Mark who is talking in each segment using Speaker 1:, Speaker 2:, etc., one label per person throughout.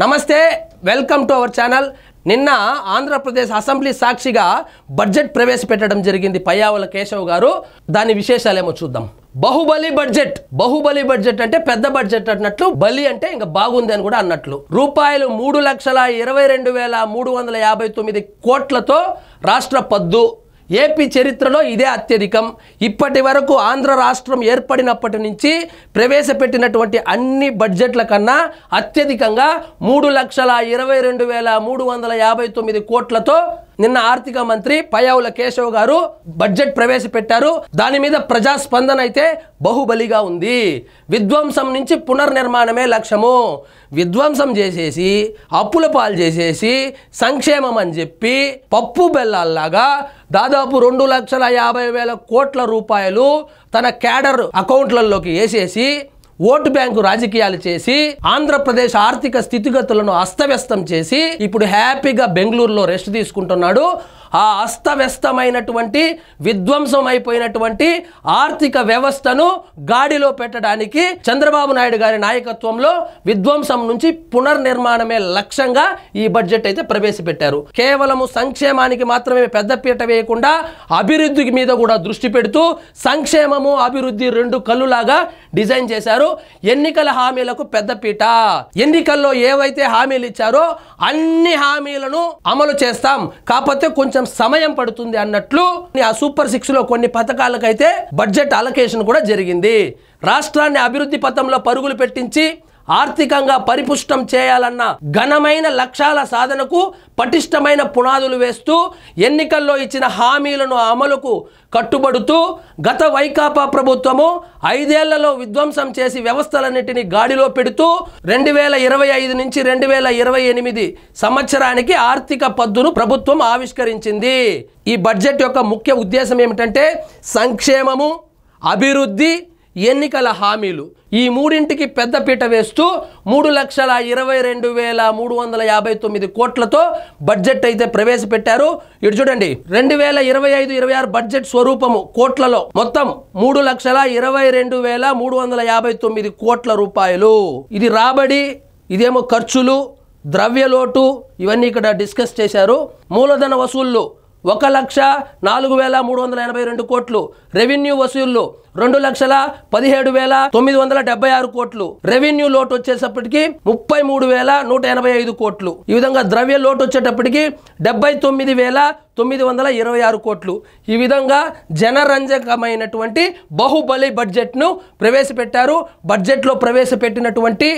Speaker 1: నమస్తే, welcome to our channel. నిన్న Andhra Pradesh assembly సాక్షిగా బడ్జెట్ ప్రవేశపెట్టడం జరిగింది పయ్యావుల కేశవ్ గారు. దాని విశేషాలేమో చూద్దాం. బాహుబలి బడ్జెట్ అంటే పెద్ద బడ్జెట్ అన్నట్లు, బలి అంటే ఇంకా బాగుంది అని కూడా అన్నట్లు. రూపాయలు 3,22,359 కోట్లతో రాష్ట్ర పద్దు. ఏపీ చరిత్రలో ఇదే అత్యధికం. ఇప్పటి వరకు ఆంధ్ర రాష్ట్రం ఏర్పడినప్పటి నుంచి ప్రవేశపెట్టినటువంటి అన్ని బడ్జెట్ల కన్నా అత్యధికంగా 3,22,359 కోట్లతో నిన్న ఆర్థిక మంత్రి పయ్యావుల కేశవ్ గారు బడ్జెట్ ప్రవేశపెట్టారు. దాని మీద ప్రజాస్పందన అయితే బాహుబలిగా ఉంది. విధ్వంసం నుంచి పునర్నిర్మాణమే లక్ష్యము. విధ్వంసం చేసేసి, అప్పుల పాలు చేసేసి, సంక్షేమం అని చెప్పి పప్పు బెల్లాల్లాగా దాదాపు 2,50,000 కోట్ల రూపాయలు తన క్యాడర్ అకౌంట్లలోకి వేసేసి ఓటు బ్యాంకు రాజకీయాలు చేసి ఆంధ్రప్రదేశ్ ఆర్థిక స్థితిగతులను అస్తవ్యస్తం చేసి ఇప్పుడు హ్యాపీగా బెంగళూరులో రెస్ట్ తీసుకుంటున్నాడు. ఆ అస్తవ్యస్తమైనటువంటి విధ్వంసం అయిపోయినటువంటి ఆర్థిక వ్యవస్థను గాడిలో పెట్టడానికి చంద్రబాబు నాయుడు గారి నాయకత్వంలో విధ్వంసం నుంచి పునర్నిర్మాణమే లక్ష్యంగా ఈ బడ్జెట్ అయితే ప్రవేశపెట్టారు. కేవలము సంక్షేమానికి మాత్రమే పెద్దపీట వేయకుండా అభివృద్ధికి మీద కూడా దృష్టి పెడుతూ సంక్షేమము అభివృద్ధి రెండు కళ్ళులాగా డిజైన్ చేశారు. ఎన్నికల హామీలకు పెద్దపీట. ఎన్నికల్లో ఏవైతే హామీలు ఇచ్చారో అన్ని హామీలను అమలు చేస్తాం, కాకపోతే కొంచెం సమయం పడుతుంది అన్నట్లు ఆ సూపర్ 6 లో కొన్ని పథకాలకైతే బడ్జెట్ అలొకేషన్ కూడా జరిగింది. రాష్ట్రాన్ని అభివృద్ధి పథంలో పరుగులు పెట్టించి ఆర్థికంగా పరిపుష్టం చేయాలన్న ఘనమైన లక్ష్యాల సాధనకు పటిష్టమైన పునాదులు వేస్తూ ఎన్నికల్లో ఇచ్చిన హామీలను అమలుకు కట్టుబడుతూ గత వైకాపా ప్రభుత్వము 5 ఏళ్లలో విధ్వంసం చేసి వ్యవస్థలన్నిటినీ గాడిలో పెడుతూ 2025 నుంచి 2028 సంవత్సరానికి ఆర్థిక పద్దును ప్రభుత్వం ఆవిష్కరించింది. ఈ బడ్జెట్ యొక్క ముఖ్య ఉద్దేశం ఏమిటంటే సంక్షేమము, అభివృద్ధి, ఎన్నికల హామీలు ఈ మూడింటికి పెద్దపీట వేస్తూ 3,22,359 కోట్లతో బడ్జెట్ అయితే ప్రవేశపెట్టారు. ఇటు చూడండి, 2025-26 బడ్జెట్ స్వరూపము కోట్లలో మొత్తం 3,22,359 కోట్ల రూపాయలు. ఇది రాబడి, ఇదేమో ఖర్చులు, ద్రవ్యలోటు ఇవన్నీ ఇక్కడ డిస్కస్ చేశారు. మూలధన వసూళ్లు 1,04,382 కోట్లు. రెవెన్యూ వసూళ్లు 2,17,976 కోట్లు. రెవెన్యూ లోటు వచ్చేటప్పటికి 33,185 కోట్లు. ఈ విధంగా ద్రవ్య లోటు వచ్చేటప్పటికి 79,926 కోట్లు. ఈ విధంగా జనరంజకమైనటువంటి బాహుబలి బడ్జెట్ను ప్రవేశపెట్టారు. బడ్జెట్లో ప్రవేశపెట్టినటువంటి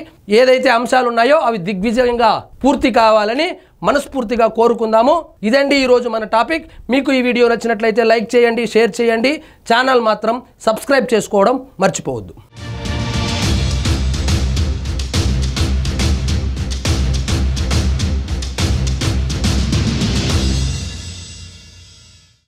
Speaker 1: ఏదైతే అంశాలు ఉన్నాయో అవి దిగ్విజయంగా పూర్తి కావాలని మనస్ఫూర్తిగా కోరుకుందాము. ఇదండి ఈరోజు మన టాపిక్. మీకు ఈ వీడియో నచ్చినట్లయితే లైక్ చేయండి, షేర్ చేయండి. ఛానల్ మాత్రం సబ్స్క్రైబ్ చేసుకోవడం మర్చిపోవద్దు.